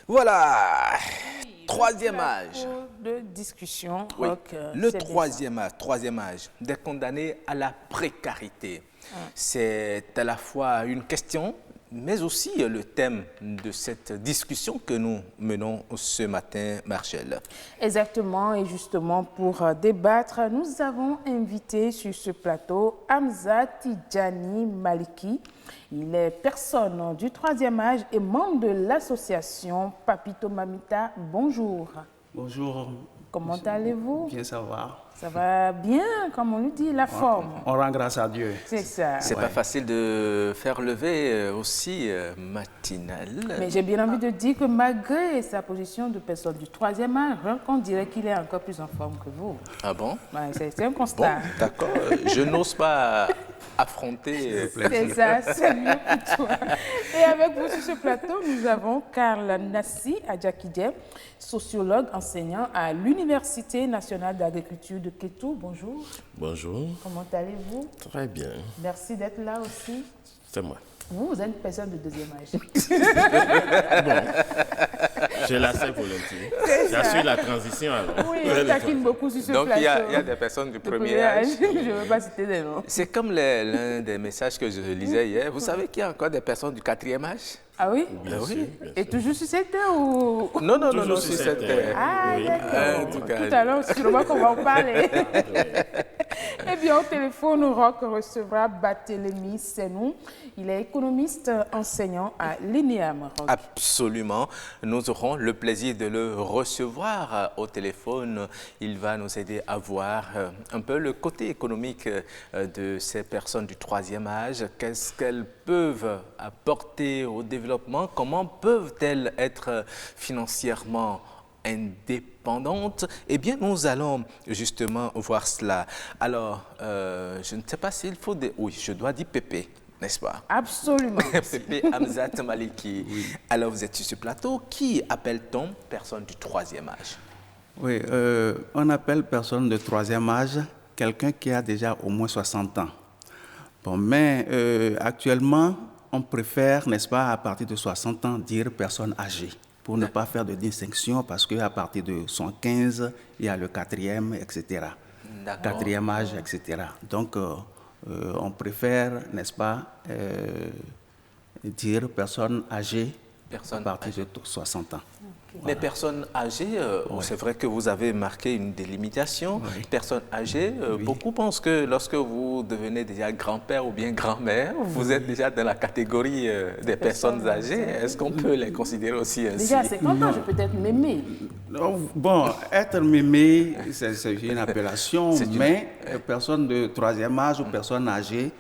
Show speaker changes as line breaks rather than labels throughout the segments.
Voilà,
Oui,
troisième
notre
âge.
plateau de discussion,
Oui,
Roch,
le
c'est bien
troisième âge, des condamnés à la précarité.
ça.
C'est à la fois une question, mais aussi le thème de cette discussion que nous menons ce matin, Marcel.
Exactement, et justement pour débattre, nous avons invité sur ce plateau Hamza Tidjani Maliki. Il est personne du troisième âge et membre de l'association Papito Mamita. Bonjour.
Bonjour.
Comment allez-vous?
Bien, ça va.
Ça va bien, comme on le dit, la forme.
On rend grâce à Dieu.
C'est ça.
C'est pas facile de faire lever aussi matinal.
Mais j'ai bien envie de dire que malgré sa position de personne du troisième âge, on dirait qu'il est encore plus en forme que vous.
Ah bon?
Ouais, c'est un
Bon,
constat.
d'accord. Je n'ose pas affronter.
C'est ça, c'est mieux pour toi. Et avec vous sur ce plateau, nous avons Karl Nassi Adjakidje, sociologue enseignant à l'Université nationale d'agriculture de Kétou. Bonjour,
Bonjour,
comment allez-vous?
très bien,
Merci d'être là aussi.
c'est moi.
Vous êtes une personne de deuxième âge.
Je l'accepte volontiers.
C'est ça.
J'assure la transition alors.
Oui, on taquine beaucoup sur ce
Donc
plateau.
il y a des personnes du
De
premier âge.
Je ne veux pas citer des noms.
C'est comme l'un des messages que je lisais hier. Vous savez qu'il y a encore des personnes du quatrième âge?
Ah oui?
Bien
oui.
sûr, bien
Et
sûr.
toujours sur cette terre ou...
Non, non, non,
Toujours
non,
sur
sur
cette
cette
terre.
Ah,
Oui.
d'accord.
En tout cas.
Tout à l'heure, sûrement qu'on va en parler. Eh bien, au téléphone, Roch recevra Barthélémy Senou. Il est économiste enseignant à l'INEAM. Roch.
Absolument. Nous aurons le plaisir de le recevoir au téléphone. Il va nous aider à voir un peu le côté économique de ces personnes du troisième âge. Qu'est-ce qu'elles peuvent apporter au développement? Comment peuvent-elles être financièrement indépendantes? Eh bien, nous allons justement voir cela. Alors, je ne sais pas s'il faut... Oui, je dois dire Pépé, n'est-ce pas?
Absolument.
Pépé Hamzat Maliki. Alors, vous êtes sur ce plateau. Qui appelle-t-on personne du troisième âge?
Oui, on appelle personne de troisième âge quelqu'un qui a déjà au moins 60 ans. Bon, mais actuellement, on préfère, n'est-ce pas, à partir de 60 ans, dire personne âgée, pour ne pas faire de distinction, parce qu'à partir de 115, il y a le quatrième, etc.
D'accord.
Quatrième âge, etc. Donc, on préfère, n'est-ce pas, dire personne âgée
Personne
à partir de 60 ans.
Les personnes âgées, c'est vrai que vous avez marqué une délimitation. Personnes âgées, beaucoup pensent que lorsque vous devenez déjà grand-père ou bien grand-mère, vous êtes déjà dans la catégorie des personnes âgées. Est-ce qu'on peut les considérer aussi ainsi?
Déjà, à 50 ans, je peux être mémé.
Bon, être mémé, c'est une appellation,
C'est une-
mais personne de troisième âge ou personne âgée,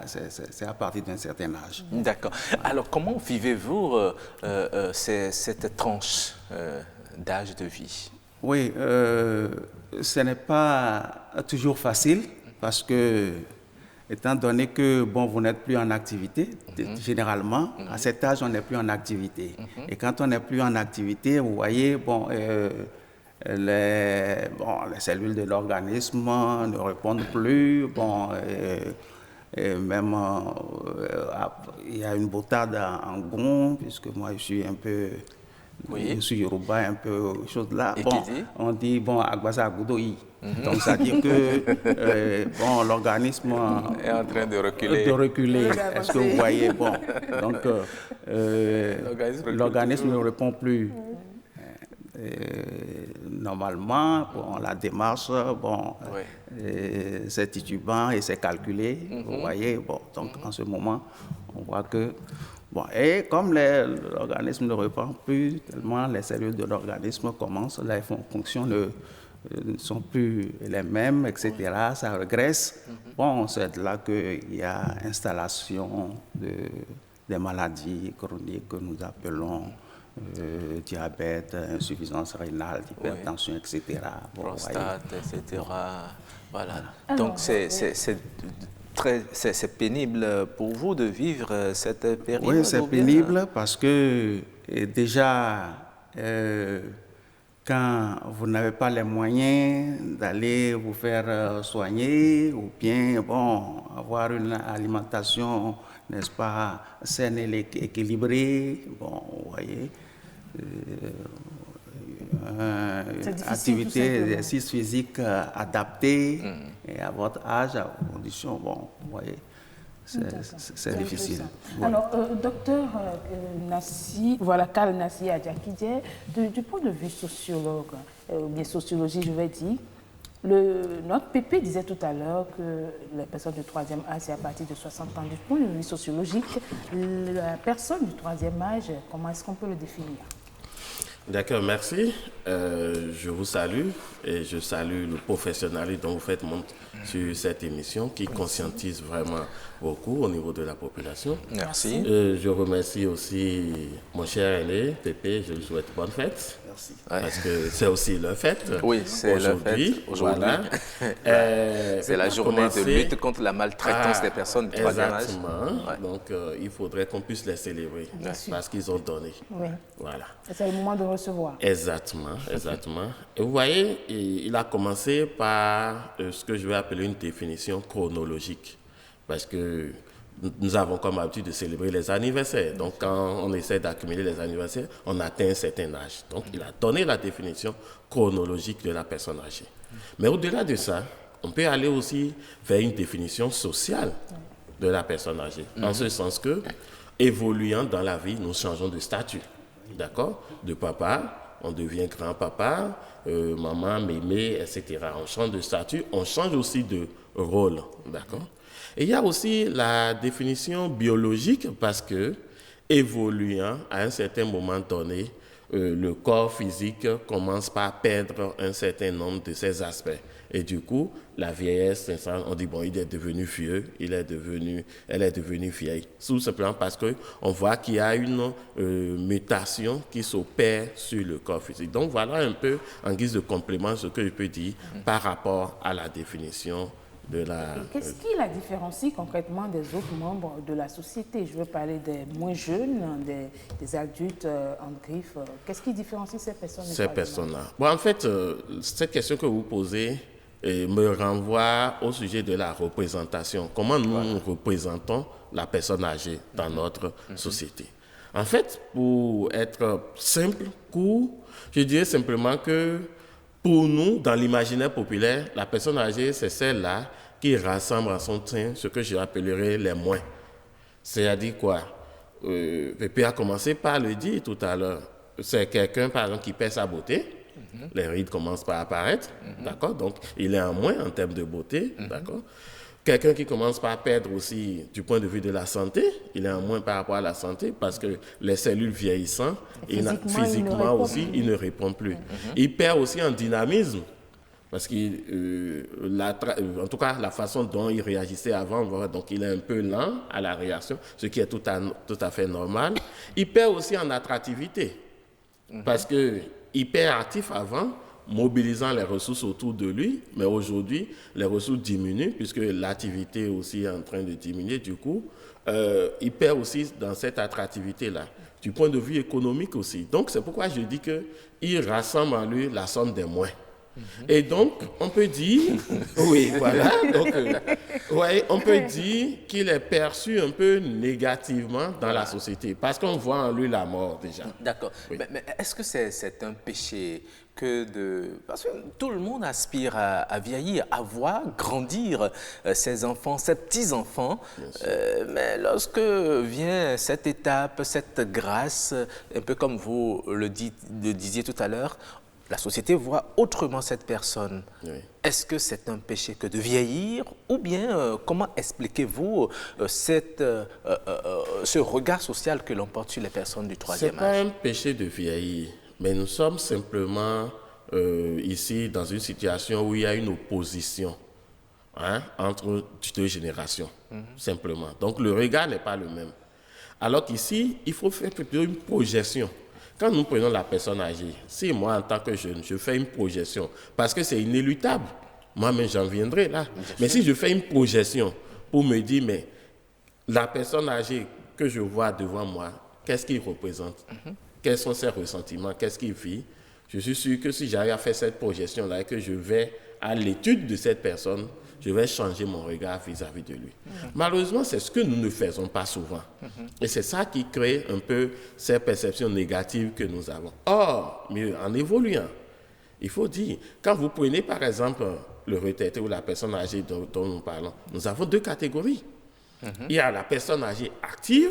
c'est à partir d'un certain âge.
D'accord. Alors, comment vivez-vous cette tranche d'âge de vie?
Oui, ce n'est pas toujours facile parce que, étant donné que bon, vous n'êtes plus en activité, généralement, à cet âge, on n'est plus en activité. Et quand on n'est plus en activité, vous voyez, bon, les cellules de l'organisme ne répondent plus. Bon, et même, il y a une boutade en Gon, puisque moi, je suis un peu...
Oui.
Je suis Yoruba, un peu chose là.
Et
Bon,
qui dit
on dit, bon, Agbasa Agoudoyi. Donc, ça veut dire que bon, l'organisme
Est en train de reculer.
reculer.
Oui,
Est-ce que vous voyez? Bon, donc,
L'organisme recule
l'organisme ne
toujours.
répond plus. Normalement, bon, la démarche, bon, c'est titubant et c'est calculé. Vous voyez? Bon, donc, en ce moment, on voit que... Bon, et comme l'organisme ne répond plus tellement, les cellules de l'organisme commencent, les fonctions ne sont plus les mêmes, etc. Ça régresse. Bon, c'est là qu'il y a installation des maladies chroniques que nous appelons diabète, insuffisance rénale, hypertension, etc. Bon,
Prostate, etc. Voilà.
Alors,
Donc, c'est pénible pour vous de vivre cette période?
Oui, c'est
ou bien-
pénible parce que déjà, quand vous n'avez pas les moyens d'aller vous faire soigner ou bien bon, avoir une alimentation, n'est-ce pas, saine et équilibrée, bon, vous voyez, activité, exercice physique adapté et à votre âge, à vos conditions, bon, vous voyez. C'est difficile.
Alors, docteur Nassi, voilà, Karl Nassi Adjakidje, du point de vue sociologue, bien sociologie, je vais dire, notre PP disait tout à l'heure que les personnes du troisième âge, c'est à partir de 60 ans. Du point de vue sociologique, la personne du troisième âge, comment est-ce qu'on peut le définir?
D'accord, merci. Je vous salue et je salue le professionnalisme dont vous faites montre sur cette émission qui conscientise vraiment beaucoup au niveau de la population.
Merci.
Je remercie aussi mon cher aîné, Pépé, je lui souhaite bonne fête.
Merci.
Parce que c'est aussi leur fête.
Oui, c'est leur fête aujourd'hui.
Voilà.
C'est la journée de lutte contre la maltraitance des personnes du troisième âge.
Exactement. Ouais. Donc, il faudrait qu'on puisse les célébrer parce qu'ils ont donné.
Oui.
Voilà.
C'est le moment de recevoir.
Exactement, exactement. Et vous voyez, il a commencé par ce que je vais appeler une définition chronologique. Parce que nous avons comme habitude de célébrer les anniversaires. Donc, quand on essaie d'accumuler les anniversaires, on atteint un certain âge. Donc, il a donné la définition chronologique de la personne âgée. Mais au-delà de ça, on peut aller aussi vers une définition sociale de la personne âgée. En ce sens que, évoluant dans la vie, nous changeons de statut. D'accord? De papa, on devient grand-papa, maman, mémé, etc. On change de statut, on change aussi de rôle. D'accord? Et il y a aussi la définition biologique parce que, évoluant à un certain moment donné, le corps physique commence par perdre un certain nombre de ses aspects. Et du coup, la vieillesse, on dit, bon, il est devenu vieux, elle est devenue vieille. Tout simplement parce qu'on voit qu'il y a une mutation qui s'opère sur le corps physique. Donc, voilà un peu, en guise de complément, ce que je peux dire par rapport à la définition de la...
Qu'est-ce qui la différencie concrètement des autres membres de la société? Je veux parler des moins jeunes, des adultes en griffe. Qu'est-ce qui différencie ces personnes?
Ces personnes-là. Bon, en fait, cette question que vous posez me renvoie au sujet de la représentation. Comment nous représentons la personne âgée dans notre société? En fait, pour être simple, court, je dirais simplement que pour nous, dans l'imaginaire populaire, la personne âgée, c'est celle-là qui rassemble en son sein ce que j'appellerais les moins. C'est-à-dire quoi? Pépé a commencé par le dire tout à l'heure. C'est quelqu'un, par exemple, qui perd sa beauté. Les rides commencent par apparaître. D'accord? Donc, il est en moins en termes de beauté. D'accord? Quelqu'un qui commence par perdre aussi du point de vue de la santé, il est en moins par rapport à la santé parce que les cellules vieillissant, physiquement aussi, il ne répond plus. Il perd aussi en dynamisme parce que, en tout cas, la façon dont il réagissait avant, donc il est un peu lent à la réaction, ce qui est tout à fait normal. Il perd aussi en attractivité parce que hyper actif avant, mobilisant les ressources autour de lui, mais aujourd'hui, les ressources diminuent puisque l'activité aussi est en train de diminuer. Du coup, il perd aussi dans cette attractivité-là, du point de vue économique aussi. Donc, c'est pourquoi je dis qu'il rassemble en lui la somme des moins. Et donc, on peut dire, oui, voilà, donc, on peut dire qu'il est perçu un peu négativement dans la société, parce qu'on voit en lui la mort déjà.
D'accord. Oui. Mais est-ce que c'est un péché parce que tout le monde aspire à vieillir, à voir grandir ses enfants, ses petits-enfants, mais lorsque vient cette étape, cette grâce, un peu comme vous le disiez tout à l'heure, la société voit autrement cette personne. Oui. Est-ce que c'est un péché que de vieillir ou bien comment expliquez-vous ce regard social que l'on porte sur les personnes du troisième âge?
Ce n'est pas un péché de vieillir, mais nous sommes simplement ici dans une situation où il y a une opposition entre deux générations, simplement. Donc le regard n'est pas le même. Alors qu'ici, il faut faire plutôt une projection. Quand nous prenons la personne âgée, si moi, en tant que jeune, je fais une projection, parce que c'est inéluctable, moi-même, j'en viendrai là. Mais si je fais une projection pour me dire, mais la personne âgée que je vois devant moi, qu'est-ce qu'il représente? Quels sont ses ressentiments? Qu'est-ce qu'il vit? Je suis sûr que si j'arrive à faire cette projection-là et que je vais à l'étude de cette personne, je vais changer mon regard vis-à-vis de lui. Malheureusement, c'est ce que nous ne faisons pas souvent. Et c'est ça qui crée un peu ces perceptions négatives que nous avons. Or, mieux, en évoluant, il faut dire, quand vous prenez par exemple le retraité ou la personne âgée dont nous parlons, nous avons 2 catégories. Il y a la personne âgée active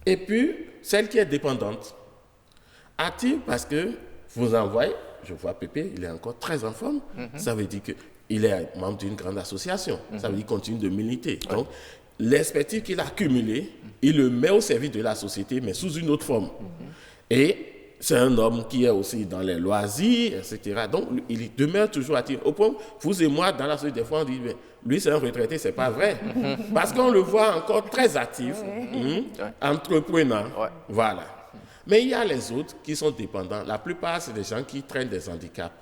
et puis celle qui est dépendante. Active parce que vous en voyez, je vois Pépé, il est encore très en forme. Ça veut dire qu'il est membre d'une grande association. Ça veut dire qu'il continue de militer. Donc, l'expertise qu'il a accumulée, il le met au service de la société, mais sous une autre forme. Et c'est un homme qui est aussi dans les loisirs, etc. Donc, il demeure toujours actif. Au point, vous et moi, dans la société, des fois, on dit, lui, c'est un retraité, c'est pas vrai. Parce qu'on le voit encore très actif, entreprenant. Voilà. Mais il y a les autres qui sont dépendants. La plupart, c'est des gens qui traînent des handicaps.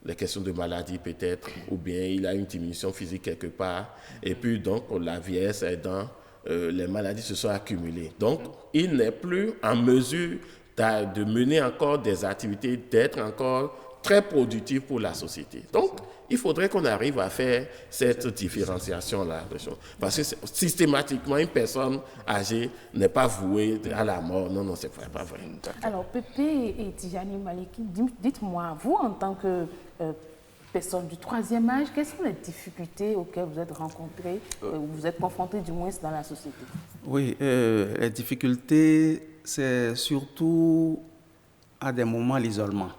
Les questions de maladie peut-être, ou bien il a une diminution physique quelque part. Et puis donc, la vieillesse aidant, les maladies se sont accumulées. Donc, il n'est plus en mesure de mener encore des activités, d'être encore très productif pour la société. Donc, il faudrait qu'on arrive à faire cette différenciation-là. Parce que systématiquement, une personne âgée n'est pas vouée à la mort. Non, non, c'est pas vrai.
Alors, Pépé et Tijani Maliki, dites-moi, vous, en tant que personne du 3e âge, quelles sont les difficultés auxquelles vous êtes rencontrés, vous êtes confrontés du moins dans la société?
Oui, les difficultés, c'est surtout à des moments l'isolement.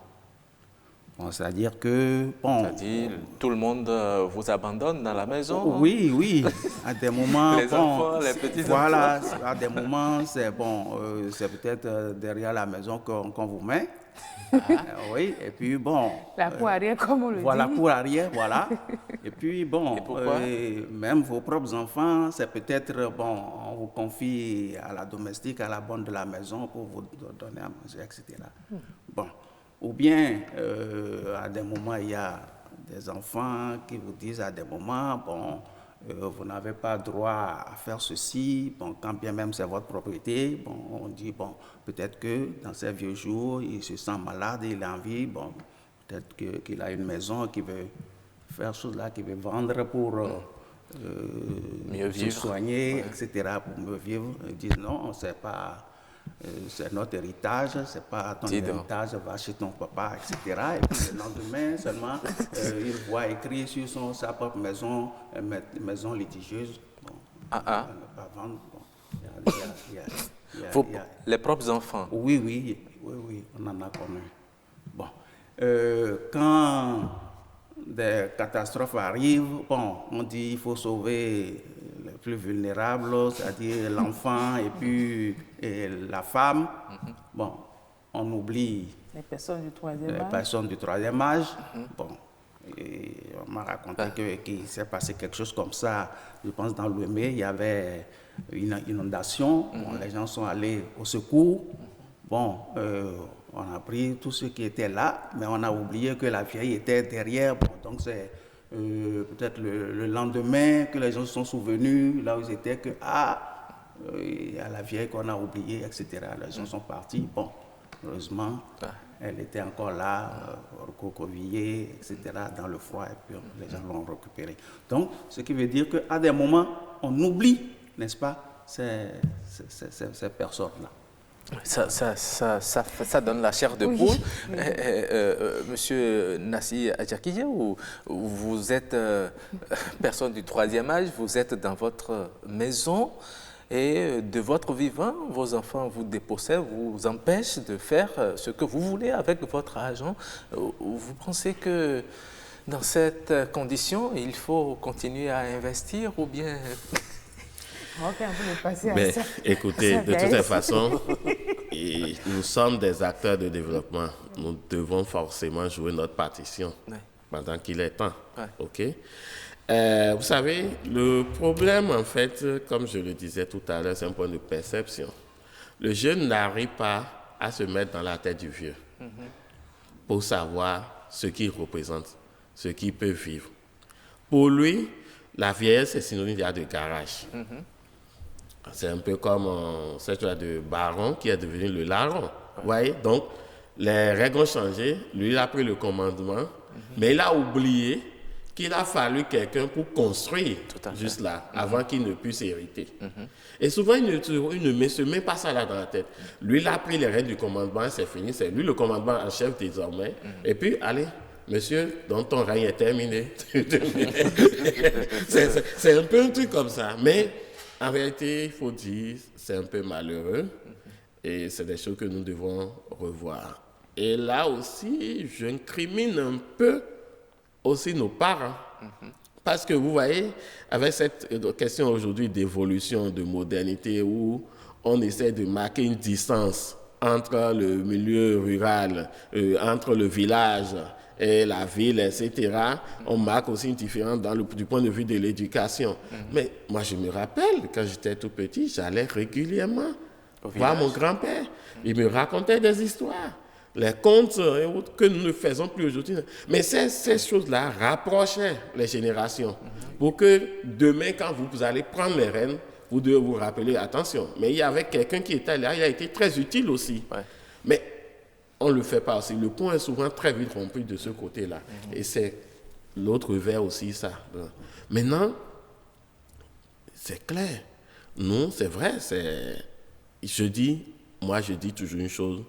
Bon, c'est-à-dire que... Bon,
c'est-à-dire tout le monde vous abandonne dans la maison?
Oui, oui. À des moments...
Les enfants, les petits
voilà,
enfants.
à des moments, c'est bon, c'est peut-être derrière la maison qu'on vous met. Oui, et puis bon...
La cour arrière, comme on le dit.
Voilà, la cour arrière, voilà. Et puis bon,
Et
même vos propres enfants, c'est peut-être, bon, on vous confie à la domestique, à la bonne de la maison pour vous donner à manger, etc. Bon. Ou bien, à des moments, il y a des enfants qui vous disent à des moments, bon, vous n'avez pas droit à faire ceci, bon, quand bien même c'est votre propriété, bon, on dit, bon, peut-être que dans ces vieux jours, il se sent malade, il a envie, bon, peut-être qu'il a une maison, qu'il veut faire chose là, qu'il veut vendre pour
mieux
se soigner, etc., pour mieux vivre. Ils disent non, c'est pas... c'est notre héritage, c'est pas ton héritage, va chez ton papa, etc. Et puis le lendemain, seulement, il voit écrit sur sa propre maison, maison litigieuse. Bon, on ne pas vendre. Bon,
les propres enfants?
Oui, on en a connu. Bon, quand des catastrophes arrivent, bon, on dit qu'il faut sauver les plus vulnérables, c'est-à-dire l'enfant et puis la femme. Bon, on oublie
les personnes du 3e âge.
Les personnes du 3e âge. Bon, et on m'a raconté qu'il s'est passé quelque chose comme ça. Je pense dans l'Ouémé, il y avait une inondation. Bon, les gens sont allés au secours. Bon, on a pris tous ceux qui étaient là, mais on a oublié que la vieille était derrière. Bon, donc c'est peut-être le lendemain que les gens se sont souvenus, là où ils étaient, que il y a la vieille qu'on a oubliée, etc. Les gens sont partis. Bon, heureusement, elle était encore là, recroquevillée, etc., dans le froid, et puis les gens l'ont récupérée. Donc, ce qui veut dire qu'à des moments, on oublie, n'est-ce pas, ces personnes-là.
Ça donne la chair de poule. Monsieur Nassi Adjakiya, vous êtes personne du 3e âge, vous êtes dans votre maison et de votre vivant, vos enfants vous dépossèdent, vous empêchent de faire ce que vous voulez avec votre argent. Vous pensez que dans cette condition, il faut continuer à investir ou bien...
Mais écoutez, de toute façon, nous sommes des acteurs de développement. Nous devons forcément jouer notre partition pendant qu'il est temps. OK? Vous savez, le problème, en fait, comme je le disais tout à l'heure, c'est un point de perception. Le jeune n'arrive pas à se mettre dans la tête du vieux pour savoir ce qu'il représente, ce qu'il peut vivre. Pour lui, la vieillesse est synonyme de garage. C'est un peu comme cette chose de baron qui est devenu le larron. Vous voyez? Donc, Les règles ont changé, lui il a pris le commandement, mais il a oublié qu'il a fallu quelqu'un pour construire juste là, avant qu'il ne puisse hériter. Et souvent, il ne se met pas ça là dans la tête. Lui, il a pris les règles du commandement, c'est fini, c'est lui le commandement en chef désormais. Et puis, allez, monsieur, donc ton règne est terminé. C'est un peu un truc comme ça. Mais en réalité, il faut dire, c'est un peu malheureux. Et c'est des choses que nous devons revoir. Et là aussi, j'incrimine un peu aussi nos parents. Parce que vous voyez, avec cette question aujourd'hui d'évolution, de modernité, où on essaie de marquer une distance entre le milieu rural, entre le village et la ville, etc., on marque aussi une différence du point de vue de l'éducation. Mais moi, je me rappelle, quand j'étais tout petit, j'allais régulièrement voir mon grand-père. Il me racontait des histoires. Les contes et autres que nous ne faisons plus aujourd'hui. Mais ces choses-là rapprochaient les générations pour que demain, quand vous allez prendre les rênes, vous devez vous rappeler, attention, mais il y avait quelqu'un qui était là, il a été très utile aussi. Ouais. Mais on ne le fait pas aussi. Le pont est souvent très vite rompu de ce côté-là. Et c'est l'autre verre aussi, ça. Maintenant, c'est clair. Nous, c'est vrai, je dis toujours une chose,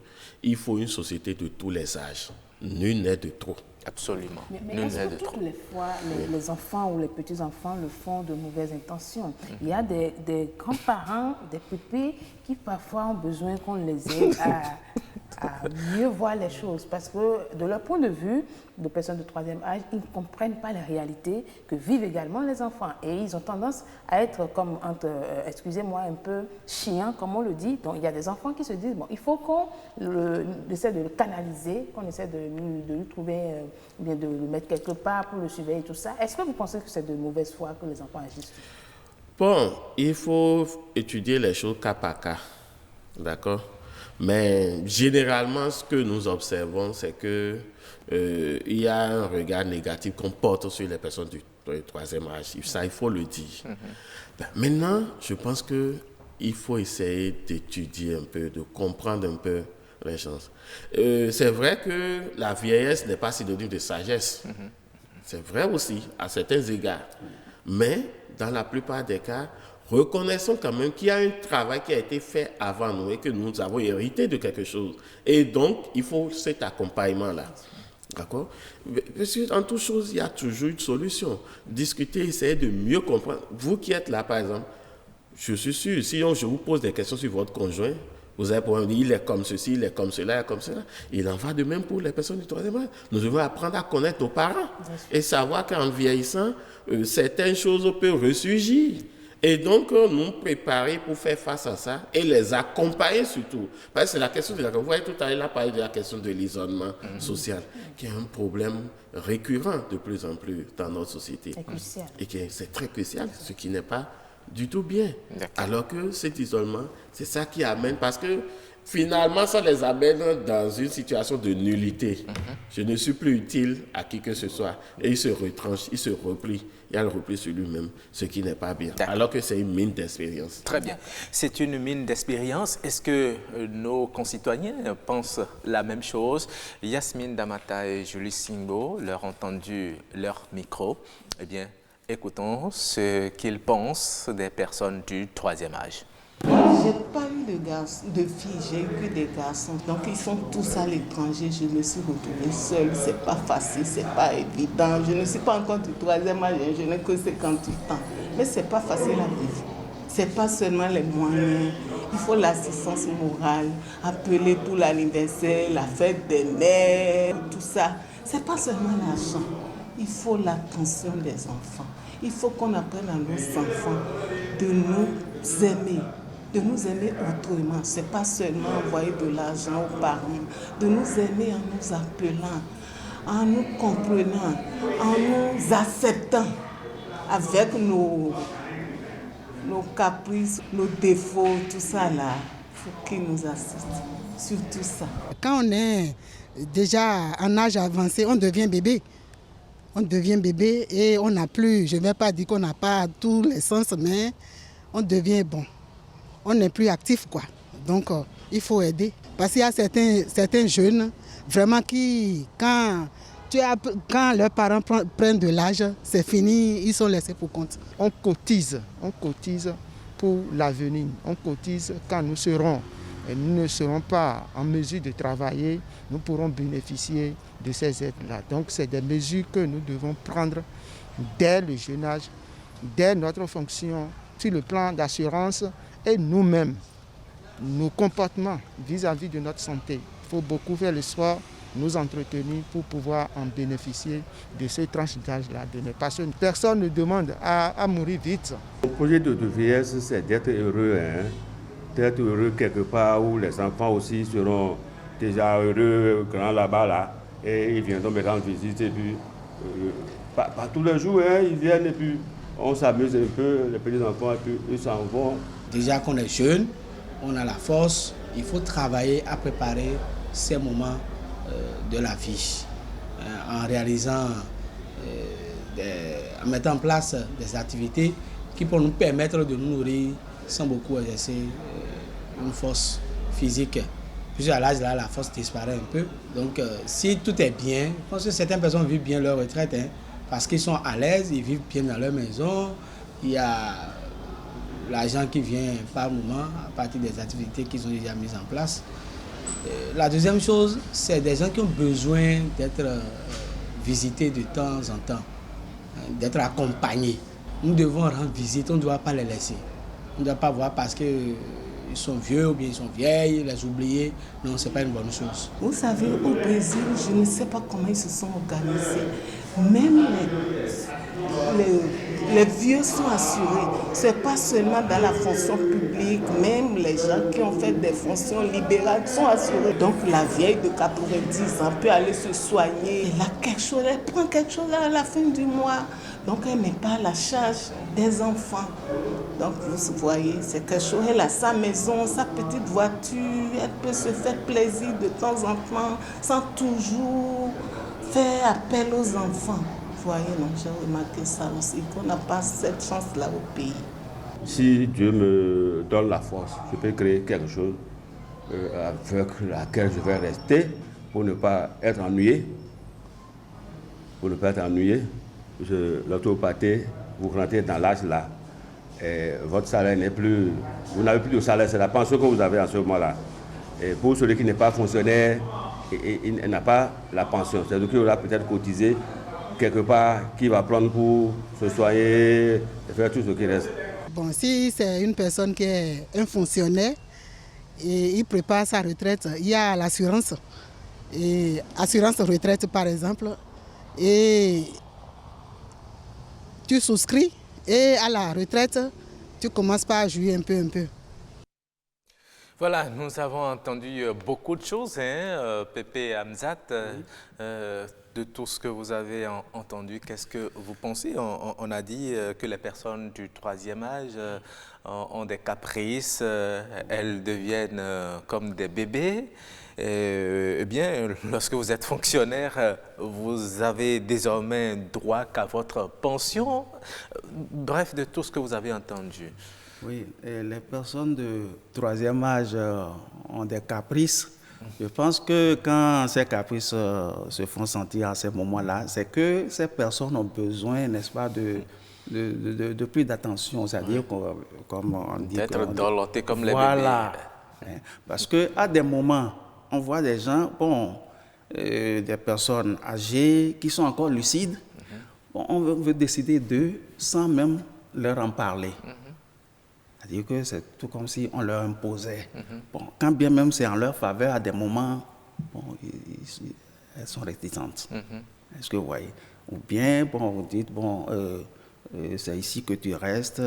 il faut une société de tous les âges. Nul n'est de trop.
Absolument.
Mais est-ce que toutes les fois, les enfants ou les petits-enfants le font de mauvaises intentions? Il y a des grands-parents, des pépés qui parfois ont besoin qu'on les aide à mieux voir les choses. Parce que de leur point de vue, de personnes de troisième âge, ils ne comprennent pas les réalités que vivent également les enfants. Et ils ont tendance à être comme, excusez-moi, un peu chiants, comme on le dit. Donc il y a des enfants qui se disent, bon, il faut qu'on essaie de le canaliser, qu'on essaie de lui trouver, bien de le mettre quelque part pour le surveiller et tout ça. Est-ce que vous pensez que c'est de mauvaise foi que les enfants agissent?
Bon, il faut étudier les choses cas par cas, d'accord? Mais généralement, ce que nous observons, c'est que il y a un regard négatif qu'on porte sur les personnes du troisième âge. Ça, il faut le dire. Maintenant, je pense qu'il faut essayer d'étudier un peu, de comprendre un peu les choses. C'est vrai que la vieillesse n'est pas synonyme de sagesse. C'est vrai aussi, à certains égards. Mais, dans la plupart des cas, reconnaissons quand même qu'il y a un travail qui a été fait avant nous et que nous avons hérité de quelque chose. Et donc, il faut cet accompagnement-là. D'accord? Parce qu'en toute chose, il y a toujours une solution. Discuter, essayer de mieux comprendre. Vous qui êtes là, par exemple, je suis sûr, si je vous pose des questions sur votre conjoint, vous allez pouvoir me dire, il est comme ceci, il est comme cela, il est comme cela. Il en va de même pour les personnes du troisième âge. Nous devons apprendre à connaître nos parents et savoir qu'en vieillissant, certaines choses peuvent ressurgir. Et donc, nous préparer pour faire face à ça et les accompagner surtout. Parce que c'est la question de vous voyez tout à l'heure, il a parlé de la question de l'isolement social, qui est un problème récurrent de plus en plus dans notre société.
C'est crucial.
Et c'est très crucial, ce qui n'est pas du tout bien. Alors que cet isolement, c'est ça qui amène, parce que finalement, ça les amène dans une situation de nullité. Je ne suis plus utile à qui que ce soit. Et il se retranche, il se replie. Il y a le repli sur lui-même, ce qui n'est pas bien. Alors que c'est une mine d'expérience.
Très bien. C'est une mine d'expérience. Est-ce que nos concitoyens pensent la même chose? Yasmine Damata et Julie Singbo leur ont tendu leur micro. Eh bien, écoutons ce qu'ils pensent des personnes du troisième âge.
J'ai pas eu de filles, j'ai eu que des garçons. Donc ils sont tous à l'étranger. Je me suis retrouvée seule. C'est pas facile, c'est pas évident. Je ne suis pas encore du troisième âge, je n'ai que 58 ans. Mais c'est pas facile à vivre. C'est pas seulement les moyens. Il faut l'assistance morale, appeler pour l'anniversaire, la fête des mères, tout ça. C'est pas seulement l'argent. Il faut l'attention des enfants. Il faut qu'on apprenne à nos enfants de nous aimer. De nous aimer autrement. Ce n'est pas seulement envoyer de l'argent aux parents. De nous aimer en nous appelant, en nous comprenant, en nous acceptant avec nos caprices, nos défauts, tout ça là. Il faut qu'ils nous assistent sur tout ça.
Quand on est déjà en âge avancé, on devient bébé. On devient bébé et on n'a plus, je ne vais pas dire qu'on n'a pas tous les sens, mais on devient bon. On n'est plus actif, quoi. Donc, il faut aider. Parce qu'il y a certains jeunes, vraiment quand leurs parents prennent de l'âge, c'est fini, ils sont laissés pour compte.
On cotise pour l'avenir. On cotise quand nous serons et nous ne serons pas en mesure de travailler, nous pourrons bénéficier de ces aides-là. Donc c'est des mesures que nous devons prendre dès le jeune âge, dès notre fonction sur le plan d'assurance et nous-mêmes, nos comportements vis-à-vis de notre santé. Il faut beaucoup faire le sport, nous entretenir pour pouvoir en bénéficier de ces tranches d'âge-là. Parce que personne ne demande à mourir vite.
Le projet de vieillesse, c'est d'être heureux, hein? D'être heureux quelque part où les enfants aussi seront déjà heureux, grands là-bas, là, et ils viendront me rendre visite. Et puis, pas tous les jours, hein, ils viennent et puis on s'amuse un peu, les petits enfants, et puis ils s'en vont.
Déjà qu'on est jeune, on a la force, il faut travailler à préparer ces moments de la vie, en réalisant, en mettant en place des activités qui pourront nous permettre de nous nourrir sans beaucoup exercer une force physique. Puis à l'âge là, la force disparaît un peu. Donc si tout est bien, je pense que certaines personnes vivent bien leur retraite, hein, parce qu'ils sont à l'aise, ils vivent bien dans leur maison, il y a l'argent qui vient par moment à partir des activités qu'ils ont déjà mises en place. La deuxième chose, c'est des gens qui ont besoin d'être visités de temps en temps, d'être accompagnés. Nous devons rendre visite, on ne doit pas les laisser. On ne doit pas voir parce qu'ils sont vieux ou bien ils sont vieilles, les oublier. Non, ce n'est pas une bonne chose.
Vous savez, au Brésil, je ne sais pas comment ils se sont organisés. Même les vieux sont assurés. Ce n'est pas seulement dans la fonction publique, même les gens qui ont fait des fonctions libérales sont assurés. Donc la vieille de 90 ans peut aller se soigner. Elle a quelque chose, elle prend quelque chose à la fin du mois. Donc elle n'est pas à la charge des enfants. Donc vous voyez, c'est quelque chose. Elle a sa maison, sa petite voiture, elle peut se faire plaisir de temps en temps sans toujours faire appel aux enfants. Vous voyez, non, j'ai remarqué ça aussi, qu'on n'a pas cette chance-là au pays.
Si Dieu me donne la force, je peux créer quelque chose avec laquelle je vais rester pour ne pas être ennuyé. Pour ne pas être ennuyé, l'autopathie, vous rentrez dans l'âge là, et votre salaire n'est plus... Vous n'avez plus de salaire, c'est la pension que vous avez en ce moment-là. Et pour celui qui n'est pas fonctionnaire, il n'a pas la pension. C'est-à-dire qu'il aura peut-être cotisé quelque part, qui va prendre pour se soigner et faire tout ce qui reste.
Bon, si c'est une personne qui est un fonctionnaire et il prépare sa retraite, il y a l'assurance. Et assurance retraite par exemple. Et tu souscris et à la retraite, tu commences par jouer un peu.
Voilà, nous avons entendu beaucoup de choses, hein, Pépé Hamzat, de tout ce que vous avez entendu. Qu'est-ce que vous pensez? On a dit que les personnes du troisième âge ont des caprices, elles deviennent comme des bébés. Eh bien, lorsque vous êtes fonctionnaire, vous avez désormais droit qu'à votre pension. Bref, de tout ce que vous avez entendu.
Oui, et les personnes de troisième âge ont des caprices. Je pense que quand ces caprices se font sentir à ces moments-là, c'est que ces personnes ont besoin, n'est-ce pas, de plus d'attention, c'est-à-dire comme on dit...
D'être dorlotés comme les
voilà.
bébés.
Parce qu'à des moments, on voit des gens, des personnes âgées qui sont encore lucides, on veut décider d'eux sans même leur en parler. C'est-à-dire que c'est tout comme si on leur imposait. Bon, quand bien même c'est en leur faveur, à des moments, elles sont réticentes. Est-ce que vous voyez? Ou bien, vous dites, c'est ici que tu restes,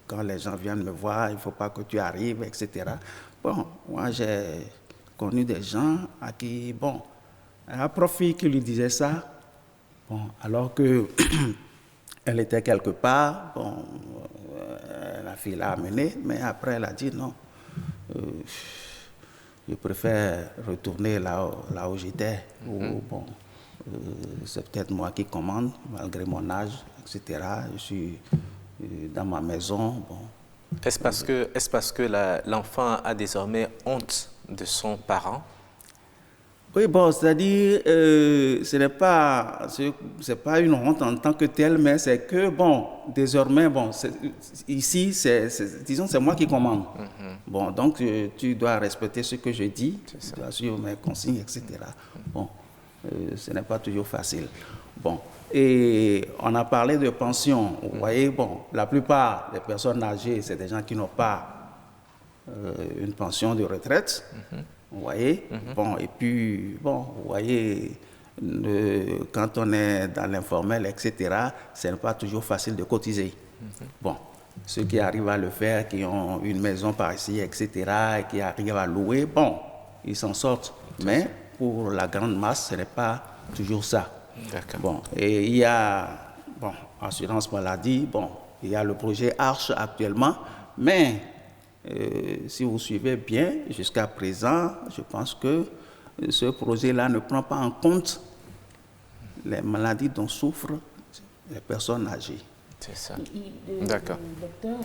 quand les gens viennent me voir, il ne faut pas que tu arrives, etc. Bon, moi j'ai connu des gens à qui, à profit qui lui disaient ça, alors que elle était quelque part, la fille l'a amenée, mais après elle a dit non, je préfère retourner là où j'étais, c'est peut-être moi qui commande, malgré mon âge, etc. Je suis dans ma maison.
Est-ce parce que l'enfant a désormais honte de son parent?
Oui, bon, c'est-à-dire, ce n'est pas, c'est pas une honte en tant que telle, mais c'est que, bon, désormais, bon, ici, disons, c'est moi qui commande. Bon, donc, tu dois respecter ce que je dis, tu dois suivre mes consignes, etc. Bon, ce n'est pas toujours facile. Bon, et on a parlé de pension. Vous voyez, bon, la plupart des personnes âgées, c'est des gens qui n'ont pas une pension de retraite. Vous voyez, bon, et puis, bon, vous voyez, quand on est dans l'informel, etc., ce n'est pas toujours facile de cotiser. Bon, ceux qui arrivent à le faire, qui ont une maison par ici, etc., et qui arrivent à louer, bon, ils s'en sortent. Mais pour la grande masse, ce n'est pas toujours ça. Bon, et il y a, bon, assurance maladie, bon, il y a le projet Arche actuellement, mais si vous suivez bien, jusqu'à présent, je pense que ce projet-là ne prend pas en compte les maladies dont souffrent les personnes âgées.
C'est ça. D'accord.
Docteur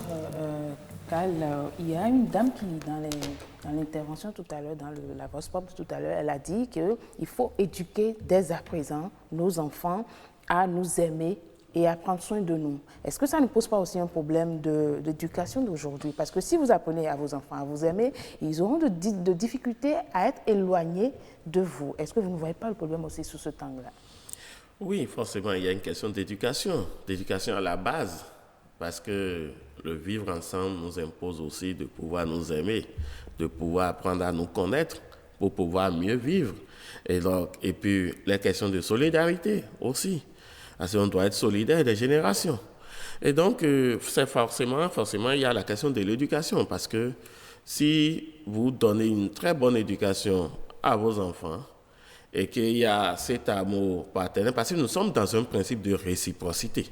Cal, il y a une dame qui, dans l'intervention tout à l'heure, dans la voix pop tout à l'heure, elle a dit qu'il faut éduquer dès à présent nos enfants à nous aimer et à prendre soin de nous. Est-ce que ça ne pose pas aussi un problème d'éducation d'aujourd'hui? Parce que si vous apprenez à vos enfants à vous aimer, ils auront de difficultés à être éloignés de vous. Est-ce que vous ne voyez pas le problème aussi sous ce angle-là?
Oui, forcément, il y a une question d'éducation à la base, parce que le vivre ensemble nous impose aussi de pouvoir nous aimer, de pouvoir apprendre à nous connaître pour pouvoir mieux vivre. Et puis, les questions de solidarité aussi. Parce qu'on doit être solidaire des générations. Et donc, c'est forcément, il y a la question de l'éducation. Parce que si vous donnez une très bonne éducation à vos enfants et qu'il y a cet amour paternel, parce que nous sommes dans un principe de réciprocité.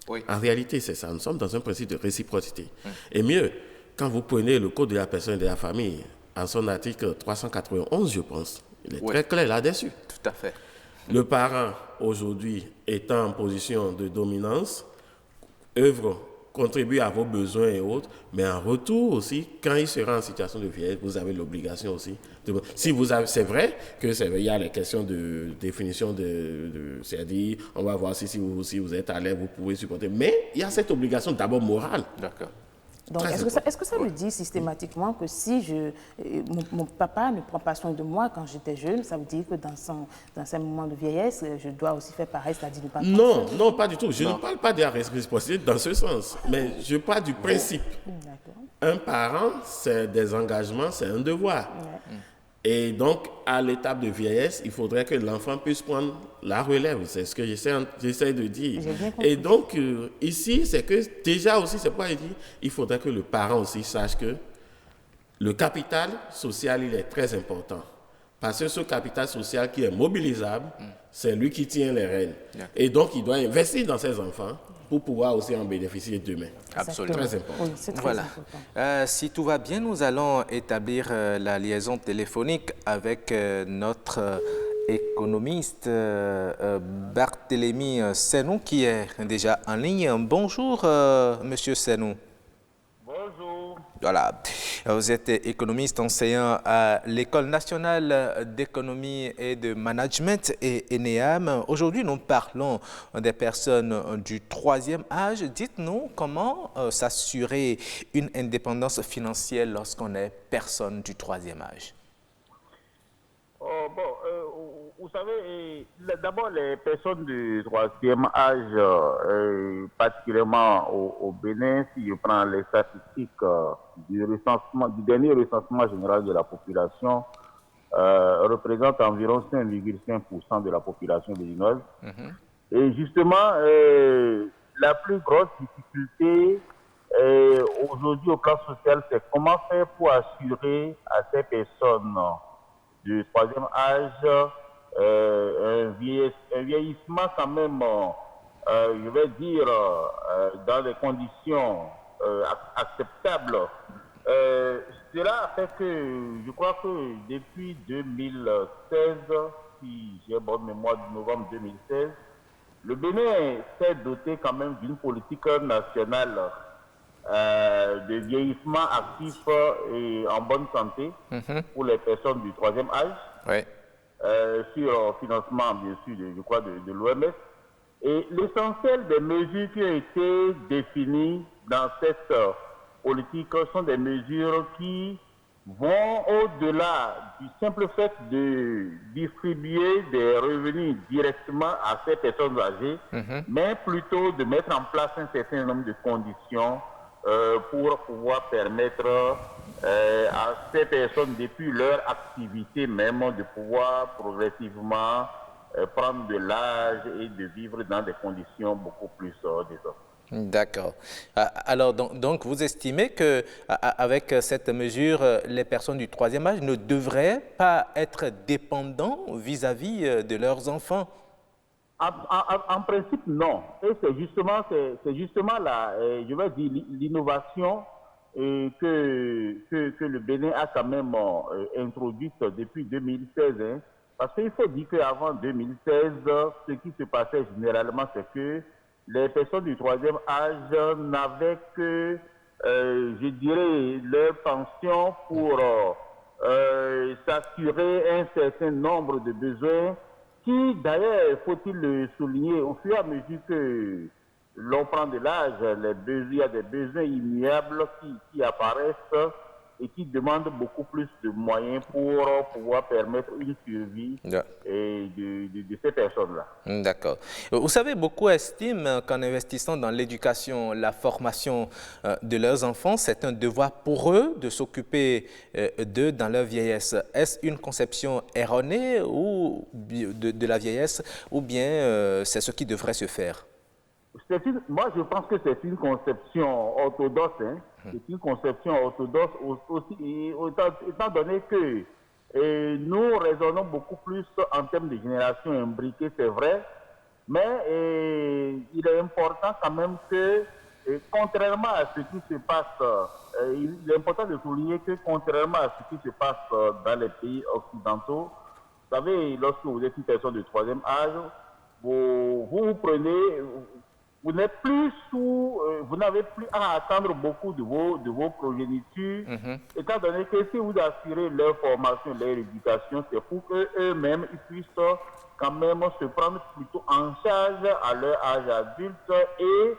Oui. En réalité, c'est ça. Nous sommes dans un principe de réciprocité. Et mieux, quand vous prenez le code de la personne et de la famille, en son article 391, je pense, il est très clair là-dessus.
Tout à fait.
Le parent, aujourd'hui, étant en position de dominance, contribue à vos besoins et autres, mais en retour aussi, quand il sera en situation de vieillesse, vous avez l'obligation aussi. Si vous avez, c'est vrai il y a les questions de définition c'est-à-dire, on va voir si vous êtes à l'aise, vous pouvez supporter, mais il y a cette obligation d'abord morale.
D'accord.
Donc, est-ce que ça veut dire systématiquement que si mon papa ne prend pas soin de moi quand j'étais jeune, ça veut dire que dans ses moments de vieillesse, je dois aussi faire pareil, c'est-à-dire ne pas prendre soin?
Non, pas du tout. Je ne parle pas de la réciprocité dans ce sens, mais je parle du principe. Un parent, c'est des engagements, c'est un devoir. Et donc, à l'étape de vieillesse, il faudrait que l'enfant puisse prendre la relève. C'est ce que j'essaie de dire. Et donc, ici, c'est que déjà aussi, c'est pas dit, il faudrait que le parent aussi sache que le capital social, il est très important. Parce que ce capital social qui est mobilisable, c'est lui qui tient les rênes. Et donc, il doit investir dans ses enfants pour pouvoir aussi en bénéficier demain.
Absolument.
Très important.
Oui, c'est très
Voilà.
important.
Si tout va bien, nous allons établir la liaison téléphonique avec notre économiste Barthélémy Senou qui est déjà en ligne. Bonjour, Monsieur Senou.
Bonjour.
Voilà. Vous êtes économiste enseignant à l'École nationale d'économie et de management et ENEAM. Aujourd'hui, nous parlons des personnes du troisième âge. Dites-nous comment s'assurer une indépendance financière lorsqu'on est personne du troisième âge.
Vous savez, d'abord les personnes du troisième âge, particulièrement au Bénin, si je prends les statistiques du dernier recensement général de la population, représentent environ 5,5% de la population béninoise. Et justement, la plus grosse difficulté aujourd'hui au plan social, c'est comment faire pour assurer à ces personnes du troisième âge un vieillissement quand même, je vais dire, dans des conditions acceptables. Cela a fait que, je crois que depuis 2016, si j'ai bonne mémoire, de novembre 2016, le Bénin s'est doté quand même d'une politique nationale de vieillissement actif et en bonne santé pour les personnes du troisième âge.
Oui.
sur financement, bien sûr, de l'OMS. Et l'essentiel des mesures qui ont été définies dans cette politique sont des mesures qui vont au-delà du simple fait de distribuer des revenus directement à ces personnes âgées, mais plutôt de mettre en place un certain nombre de conditions pour pouvoir permettre à ces personnes, depuis leur activité même, de pouvoir progressivement prendre de l'âge et de vivre dans des conditions beaucoup plus décentes.
D'accord. Alors, donc, vous estimez qu'avec cette mesure, les personnes du troisième âge ne devraient pas être dépendants vis-à-vis de leurs enfants?
En principe, non. Et c'est justement je vais dire, l'innovation que le Bénin a quand même introduite depuis 2016. Hein, parce qu'il faut dire qu'avant 2016, ce qui se passait généralement, c'est que les personnes du troisième âge n'avaient que, je dirais, leur pension pour s'assurer un certain nombre de besoins qui, d'ailleurs, faut-il le souligner, au fur et à mesure que l'on prend de l'âge, il y a des besoins immuables qui apparaissent et qui demandent beaucoup plus de moyens pour pouvoir permettre une survie de ces personnes-là.
D'accord. Vous savez, beaucoup estiment qu'en investissant dans l'éducation, la formation de leurs enfants, c'est un devoir pour eux de s'occuper d'eux dans leur vieillesse. Est-ce une conception erronée ou de la vieillesse ou bien c'est ce qui devrait se faire?
Moi, je pense que c'est une conception orthodoxe. Hein. C'est une conception orthodoxe aussi, étant donné que nous raisonnons beaucoup plus en termes de génération imbriquée, c'est vrai, mais il est important quand même que, contrairement à ce qui se passe, il est important de souligner que contrairement à ce qui se passe dans les pays occidentaux, vous savez, lorsque vous êtes une personne de troisième âge, vous prenez... Vous n'êtes plus vous n'avez plus à attendre beaucoup de vos progénitures, étant donné que si vous assurez leur formation, leur éducation, c'est pour qu'eux-mêmes puissent quand même se prendre plutôt en charge à leur âge adulte et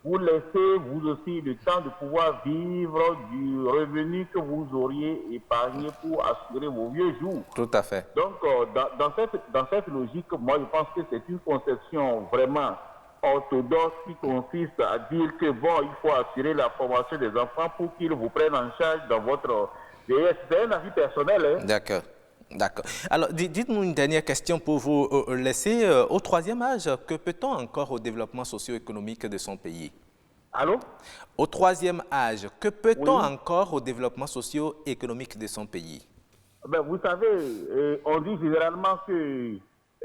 vous laissez vous aussi le temps de pouvoir vivre du revenu que vous auriez épargné pour assurer vos vieux jours.
Tout à fait.
Donc, dans cette logique, moi je pense que c'est une conception vraiment orthodoxe qui consiste à dire que bon, il faut assurer la formation des enfants pour qu'ils vous prennent en charge dans votre vieillesse. C'est un avis personnel. Hein?
D'accord. D'accord. Alors, dites-nous une dernière question pour vous laisser. Au troisième âge, que peut-on encore au développement socio-économique de son pays?
Allô?
Au troisième âge, que peut-on encore au développement socio-économique de son pays?
Ben, vous savez, on dit généralement que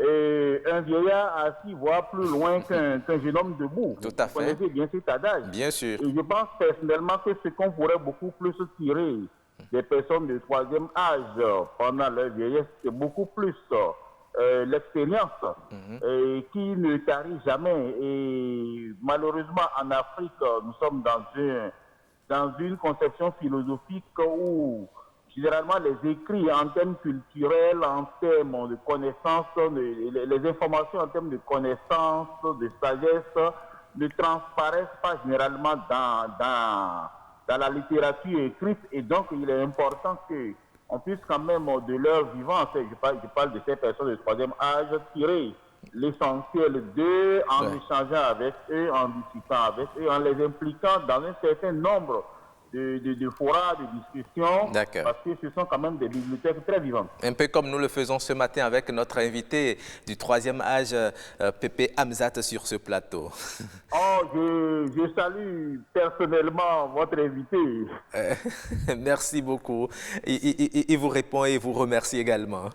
un vieillard assis voit plus loin qu'un jeune homme debout.
Tout à fait.
Vous connaissez bien cet adage.
Bien sûr.
Et je pense personnellement que ce qu'on pourrait beaucoup plus tirer des personnes de troisième âge pendant leur vieillesse, c'est beaucoup plus l'expérience qui ne tarit jamais. Et malheureusement, en Afrique, nous sommes dans une conception philosophique où généralement, les écrits en termes culturels, en termes de connaissances, les informations en termes de connaissances, de sagesse, ne transparaissent pas généralement dans la littérature écrite. Et donc, il est important qu'on puisse quand même, de leur vivant, je parle de ces personnes de troisième âge, tirer l'essentiel d'eux en échangeant avec eux, en discutant avec eux, en les impliquant dans un certain nombre de forats, de discussions, parce que ce sont quand même des bibliothèques très vivantes.
Un peu comme nous le faisons ce matin avec notre invité du troisième âge, Pépé Hamzat, sur ce plateau.
Oh, je salue personnellement votre invité.
Merci beaucoup. Il vous répond et vous remercie également.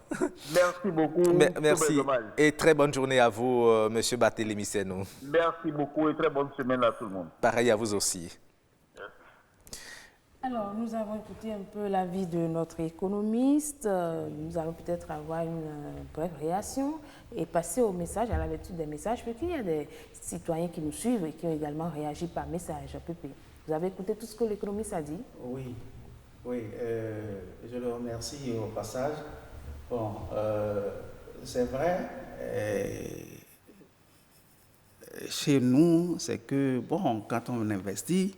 Merci beaucoup.
Merci. Et très bonne journée à vous, Monsieur Barthélémy Seno.
Merci beaucoup et très bonne semaine à tout le monde.
Pareil à vous aussi.
Alors, nous avons écouté un peu l'avis de notre économiste. Nous allons peut-être avoir une brève réaction et passer au message, à la lecture des messages, parce qu'il y a des citoyens qui nous suivent et qui ont également réagi par message. Pépé, vous avez écouté tout ce que l'économiste a dit?
Oui, je le remercie au passage. Bon, c'est vrai. Chez nous, c'est que, bon, quand on investit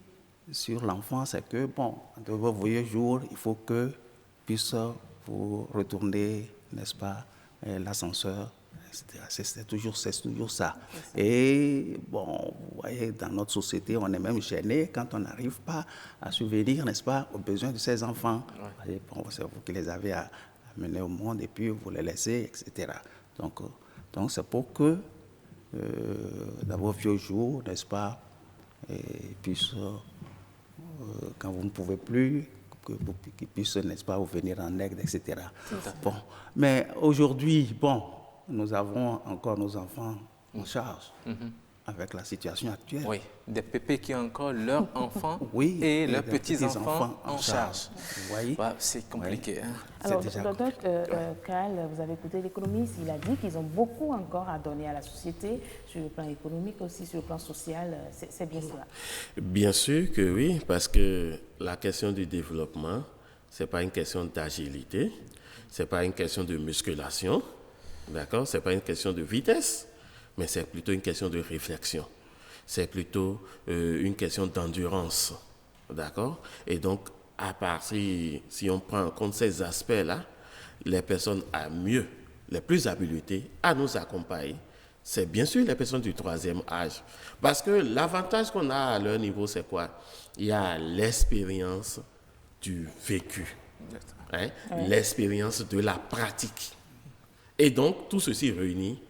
sur l'enfant, c'est que, bon, de vos vieux jours, il faut que puisse vous retourner, n'est-ce pas, l'ascenseur, etc. C'est toujours ça. Et, bon, vous voyez, dans notre société, on est même gêné quand on n'arrive pas à subvenir, n'est-ce pas, aux besoins de ces enfants. Ouais. Bon, c'est vous qui les avez amenés au monde et puis vous les laissez, etc. Donc c'est pour que dans vos vieux jours, n'est-ce pas, et puisse, quand vous ne pouvez plus, qu'ils puissent, n'est-ce pas, vous venir en aide, etc. Bon, mais aujourd'hui, bon, nous avons encore nos enfants en charge. Avec la situation actuelle.
Oui, des pépés qui ont encore leurs enfants
oui,
et leurs petits-enfants en charge.
Vous voyez,
c'est compliqué.
Oui.
Hein?
Alors, docteur Karl, vous avez écouté l'économiste, il a dit qu'ils ont beaucoup encore à donner à la société, sur le plan économique aussi, sur le plan social. C'est bien cela?
Bien sûr que oui, parce que la question du développement, ce n'est pas une question d'agilité, ce n'est pas une question de musculation, d'accord? Ce n'est pas une question de vitesse. Mais c'est plutôt une question de réflexion. C'est plutôt une question d'endurance. D'accord? Et donc, à partir, si on prend en compte ces aspects-là, les personnes les plus habilitées à nous accompagner, c'est bien sûr les personnes du troisième âge. Parce que l'avantage qu'on a à leur niveau, c'est quoi? Il y a l'expérience du vécu, hein? L'expérience de la pratique. Et donc, tout ceci réunit,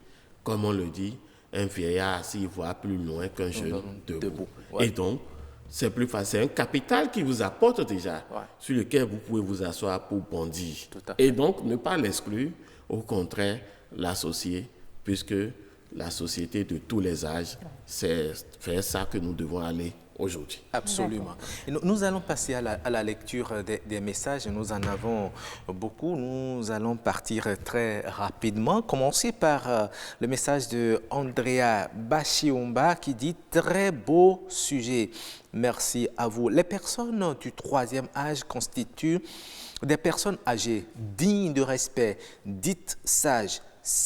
comme on le dit, un vieillard s'il voit plus loin qu'un jeune debout. Ouais. Et donc, c'est plus facile. C'est un capital qui vous apporte déjà, sur lequel vous pouvez vous asseoir pour bondir. Et donc, ne pas l'exclure, au contraire, l'associer, puisque la société de tous les âges, c'est vers ça que nous devons aller aujourd'hui.
Absolument. Et nous allons passer à la lecture des messages. Nous en avons beaucoup. Nous allons partir très rapidement. Commencer par le message de Andrea Bachiumba qui dit « Très beau sujet. Merci à vous. Les personnes du troisième âge constituent des personnes âgées, dignes de respect, dites sages,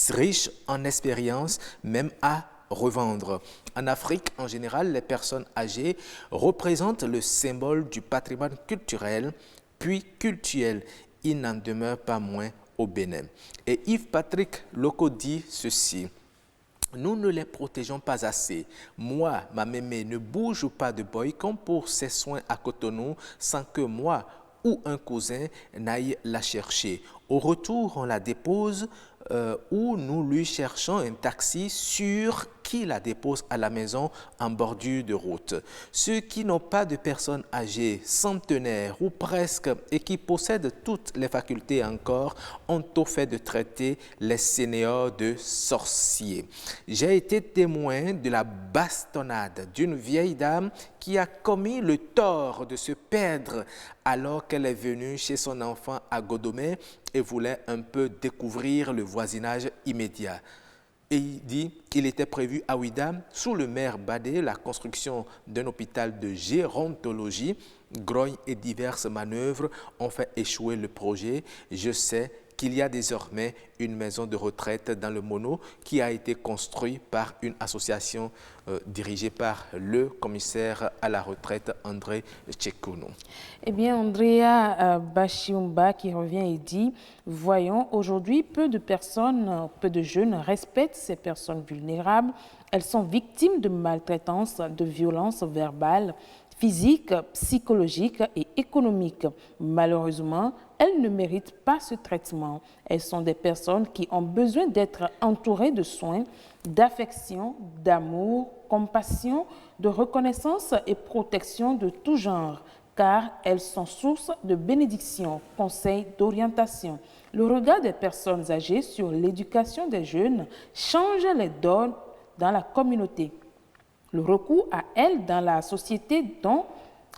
riches en expérience, même à revendre. En Afrique, en général, les personnes âgées représentent le symbole du patrimoine culturel, puis cultuel. Il n'en demeure pas moins au Bénin. Et Yves-Patrick Loco dit ceci. Nous ne les protégeons pas assez. Moi, ma mémé ne bouge pas de Boycon pour ses soins à Cotonou sans que moi ou un cousin n'aille la chercher. Au retour, on la dépose ou nous lui cherchons un taxi sûr qui la dépose à la maison en bordure de route. Ceux qui n'ont pas de personnes âgées, centenaires ou presque et qui possèdent toutes les facultés encore ont au fait de traiter les seniors de sorciers. J'ai été témoin de la bastonnade d'une vieille dame qui a commis le tort de se perdre alors qu'elle est venue chez son enfant à Godomé et voulait un peu découvrir le voisinage immédiat. Et il dit qu'il était prévu à Ouidah, sous le maire Badé, la construction d'un hôpital de gérontologie. Grogne et diverses manœuvres ont fait échouer le projet. Je sais qu'il y a désormais une maison de retraite dans le Mono qui a été construite par une association dirigée par le commissaire à la retraite André Tchekounou.
Eh bien, Andrea Bachiumba qui revient et dit « Voyons, aujourd'hui, peu de jeunes respectent ces personnes vulnérables. Elles sont victimes de maltraitance, de violences verbales, physiques, psychologiques et économiques. Malheureusement, elles ne méritent pas ce traitement. Elles sont des personnes qui ont besoin d'être entourées de soins, d'affection, d'amour, compassion, de reconnaissance et protection de tout genre, car elles sont source de bénédictions, conseils, d'orientation. Le regard des personnes âgées sur l'éducation des jeunes change les donnes dans la communauté. Le recours à elles dans la société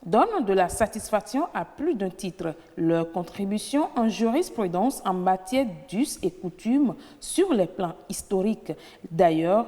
donne de la satisfaction à plus d'un titre. Leur contribution en jurisprudence en matière d'us et coutumes sur les plans historiques. D'ailleurs,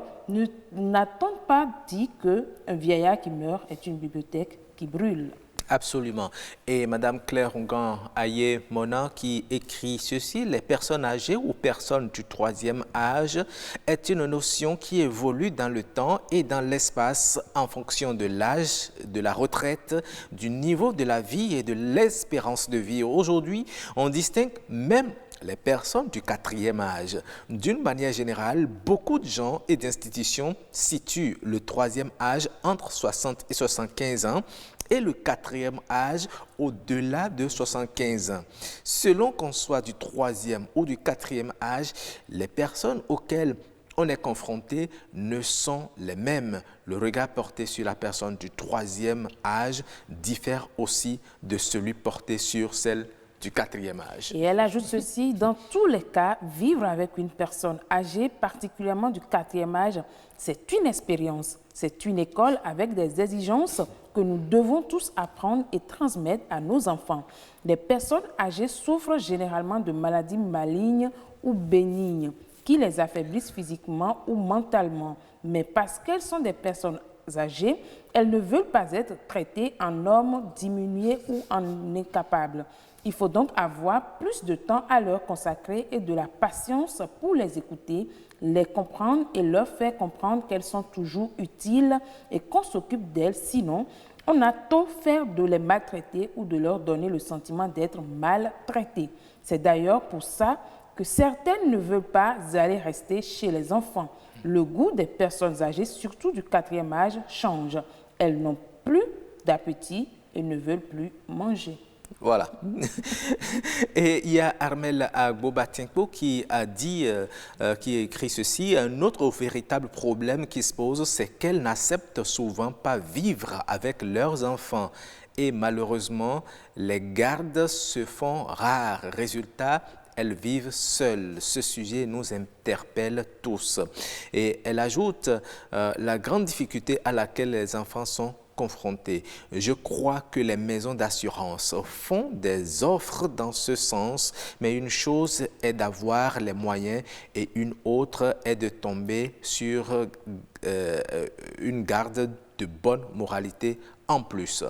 n'a-t-on pas dit qu'un vieillard qui meurt est une bibliothèque qui brûle?
Absolument. Et Madame Claire Ongan Aye-Mona qui écrit ceci: les personnes âgées ou personnes du troisième âge est une notion qui évolue dans le temps et dans l'espace en fonction de l'âge, de la retraite, du niveau de la vie et de l'espérance de vie. Aujourd'hui, on distingue même les personnes du quatrième âge. D'une manière générale, beaucoup de gens et d'institutions situent le troisième âge entre 60 et 75 ans et le quatrième âge au-delà de 75 ans. Selon qu'on soit du troisième ou du quatrième âge, les personnes auxquelles on est confronté ne sont les mêmes. Le regard porté sur la personne du troisième âge diffère aussi de celui porté sur celle du quatrième âge.
Et elle ajoute ceci: dans tous les cas, vivre avec une personne âgée, particulièrement du quatrième âge, c'est une expérience, c'est une école avec des exigences que nous devons tous apprendre et transmettre à nos enfants. Les personnes âgées souffrent généralement de maladies malignes ou bénignes qui les affaiblissent physiquement ou mentalement. Mais parce qu'elles sont des personnes âgées, elles ne veulent pas être traitées en hommes diminués ou en incapables. Il faut donc avoir plus de temps à leur consacrer et de la patience pour les écouter, les comprendre et leur faire comprendre qu'elles sont toujours utiles et qu'on s'occupe d'elles. Sinon, on a tôt faire de les maltraiter ou de leur donner le sentiment d'être maltraitées. C'est d'ailleurs pour ça que certaines ne veulent pas aller rester chez les enfants. Le goût des personnes âgées, surtout du quatrième âge, change. Elles n'ont plus d'appétit et ne veulent plus manger.
Voilà. Et il y a Armel Agbobatinko qui a dit, qui a écrit ceci: un autre véritable problème qui se pose, c'est qu'elles n'acceptent souvent pas vivre avec leurs enfants. Et malheureusement, les gardes se font rares. Résultat, elles vivent seules. Ce sujet nous interpelle tous. Et elle ajoute la grande difficulté à laquelle les enfants sont confrontés. Je crois que les maisons d'assurance font des offres dans ce sens, mais une chose est d'avoir les moyens et une autre est de tomber sur une garde de bonne moralité en plus.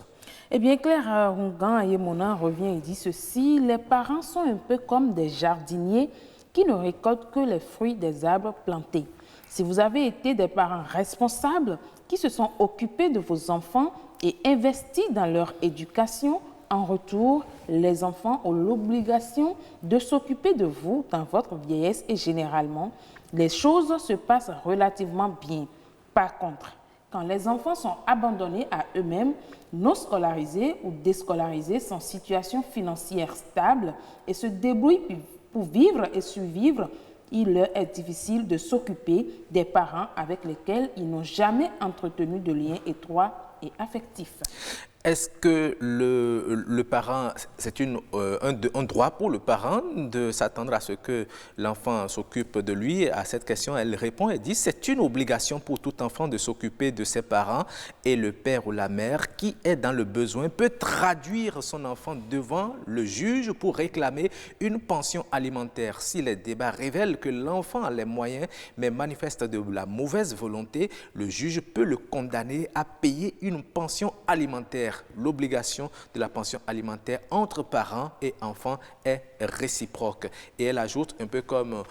Eh bien, Claire Ongan Aye-Mona revient et dit ceci: les parents sont un peu comme des jardiniers qui ne récoltent que les fruits des arbres plantés. Si vous avez été des parents responsables qui se sont occupés de vos enfants et investis dans leur éducation, en retour, les enfants ont l'obligation de s'occuper de vous dans votre vieillesse et généralement, les choses se passent relativement bien. Par contre, quand les enfants sont abandonnés à eux-mêmes, non scolarisés ou déscolarisés sans situation financière stable et se débrouillent pour vivre et survivre, il leur est difficile de s'occuper des parents avec lesquels ils n'ont jamais entretenu de lien étroit et affectif.
Est-ce que le parent, c'est un droit pour le parent de s'attendre à ce que l'enfant s'occupe de lui? À cette question, elle répond et dit: c'est une obligation pour tout enfant de s'occuper de ses parents, et le père ou la mère qui est dans le besoin peut traduire son enfant devant le juge pour réclamer une pension alimentaire. Si les débats révèlent que l'enfant a les moyens mais manifeste de la mauvaise volonté, le juge peut le condamner à payer une pension alimentaire. L'obligation de la pension alimentaire entre parents et enfants est réciproque. Et elle ajoute, un peu comme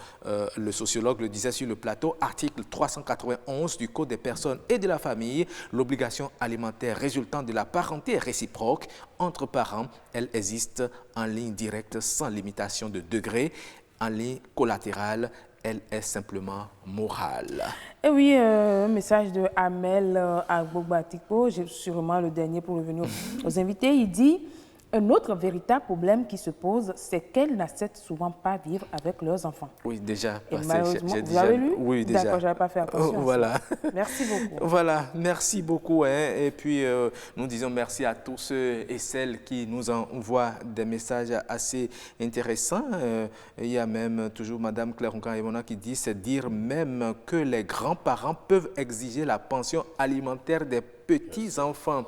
le sociologue le disait sur le plateau, article 391 du Code des personnes et de la famille, l'obligation alimentaire résultant de la parenté est réciproque entre parents. Elle existe en ligne directe sans limitation de degré, en ligne collatérale. Elle est simplement morale.
Et oui, un message de Amel Agbobatinko, sûrement le dernier pour revenir aux invités. Il dit: un autre véritable problème qui se pose, c'est qu'elles n'acceptent souvent pas vivre avec leurs enfants.
Oui, déjà.
Et malheureusement, vous avez lu?
Oui, déjà.
D'accord, je n'avais pas fait attention.
Voilà.
Merci beaucoup.
Voilà, merci beaucoup. Et puis, nous disons merci à tous ceux et celles qui nous envoient des messages assez intéressants. Il y a même toujours Madame Claire Ongan Aye-Mona qui dit: c'est dire même que les grands-parents peuvent exiger la pension alimentaire des petits-enfants.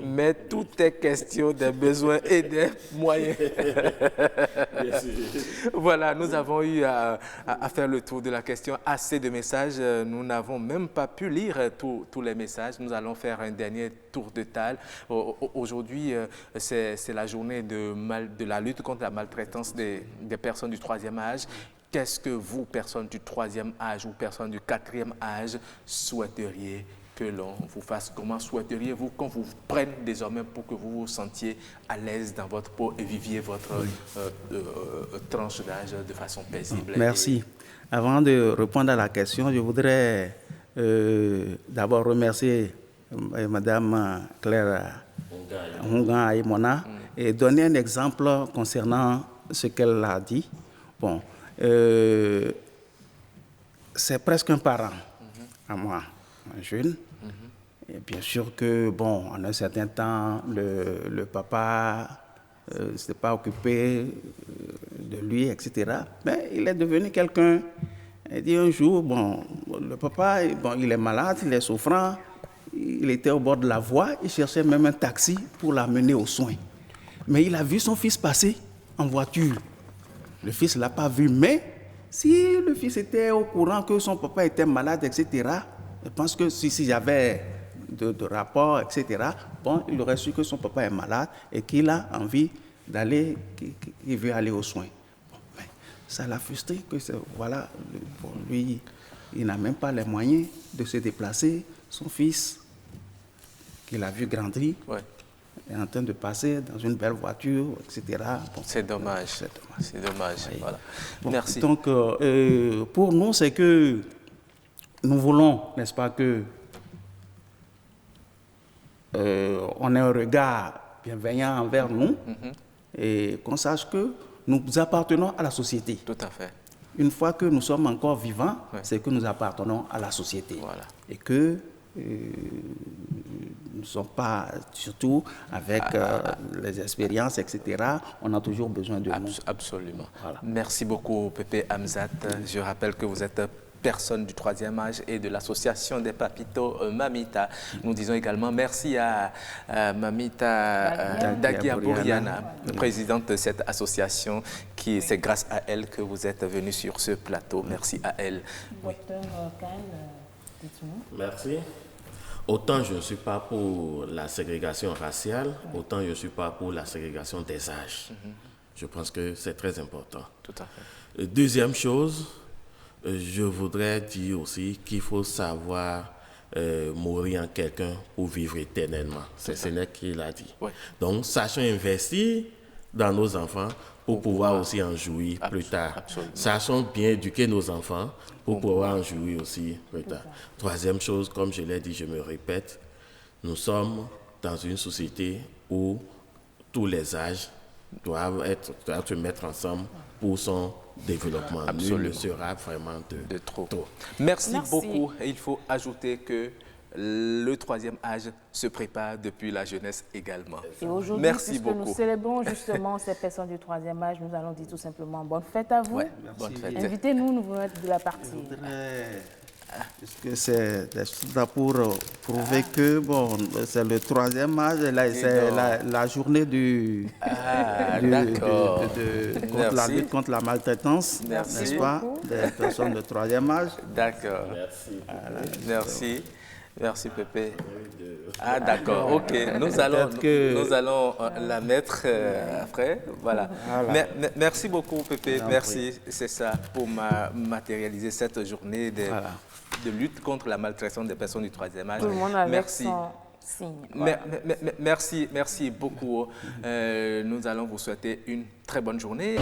Mais tout est question des besoins et des moyens. Voilà, nous avons eu à faire le tour de la question. Assez de messages. Nous n'avons même pas pu lire tous les messages. Nous allons faire un dernier tour de table. Aujourd'hui, c'est la journée de la lutte contre la maltraitance des personnes du 3e âge. Qu'est-ce que vous, personnes du 3e âge ou personnes du 4e âge, souhaiteriez que l'on vous fasse? Comment souhaiteriez-vous qu'on vous prenne désormais pour que vous vous sentiez à l'aise dans votre peau et viviez votre tranche d'âge de façon paisible?
Merci. Avant de répondre à la question, je voudrais d'abord remercier Madame Claire Hungan Aïmona et donner un exemple concernant ce qu'elle a dit. Bon, c'est presque un parent à moi, un jeune. Et bien sûr que, bon, en un certain temps, le papa ne s'est pas occupé de lui, etc. Mais il est devenu quelqu'un. Il dit un jour, bon, le papa, bon, il est malade, il est souffrant. Il était au bord de la voie, il cherchait même un taxi pour l'amener aux soins. Mais il a vu son fils passer en voiture. Le fils ne l'a pas vu, mais si le fils était au courant que son papa était malade, etc., je pense que si j'avais de rapport, etc., bon, il aurait su que son papa est malade et qu'il a envie d'aller, qu'il veut aller aux soins. Bon, mais ça l'a frustré que voilà, pour lui, il n'a même pas les moyens de se déplacer. Son fils, qu'il a vu grandir, est en train de passer dans une belle voiture, etc. Bon,
c'est dommage. C'est dommage. Oui. Voilà.
Bon,
merci.
Donc, pour nous, c'est que nous voulons, n'est-ce pas, que on ait un regard bienveillant envers nous et qu'on sache que nous appartenons à la société.
Tout à fait.
Une fois que nous sommes encore vivants, c'est que nous appartenons à la société.
Voilà.
Et que nous ne sommes pas, surtout avec les expériences, etc., on a toujours besoin de nous.
Absolument.
Voilà.
Merci beaucoup, Pépé Hamzat. Je rappelle que vous êtes personne du 3e âge et de l'association des Papitos Mamita. Nous disons également merci à Mamita Dagia Bouriana, présidente de cette association, c'est grâce à elle que vous êtes venu sur ce plateau. Merci à elle. Oui.
Merci. Autant je ne suis pas pour la ségrégation raciale, autant je ne suis pas pour la ségrégation des âges. Je pense que c'est très important.
Tout à fait.
Deuxième chose, je voudrais dire aussi qu'il faut savoir mourir en quelqu'un pour vivre éternellement. C'est Sénèque qui l'a dit.
Oui.
Donc, sachons investir dans nos enfants pour pouvoir aussi en jouir plus tard.
Absolument.
Sachons bien éduquer nos enfants pour pouvoir en jouir aussi plus tard. Troisième chose, comme je l'ai dit, je me répète, nous sommes dans une société où tous les âges doivent se mettre ensemble pour son développement.
Absolument.
Nul ne sera vraiment de trop.
Merci beaucoup. Et il faut ajouter que le 3e âge se prépare depuis la jeunesse également.
Et aujourd'hui, puisque nous célébrons justement ces personnes du 3e âge, nous allons dire tout simplement bonne fête à vous.
Ouais, bonne fête.
Invitez-nous, nous voulons être de la partie.
Puisque c'est là pour prouver que bon, c'est le 3e âge, c'est la journée contre la lutte contre la maltraitance, n'est-ce pas, des personnes de 3e âge.
D'accord. Merci. Merci. Merci Pépé. Ah d'accord, ok. Nous allons la mettre après. Voilà. Merci beaucoup Pépé. Merci. C'est ça pour matérialiser cette journée de lutte contre la maltraitance des personnes du 3e âge.
Tout le monde avec son signe.
Merci beaucoup. Nous allons vous souhaiter une très bonne journée.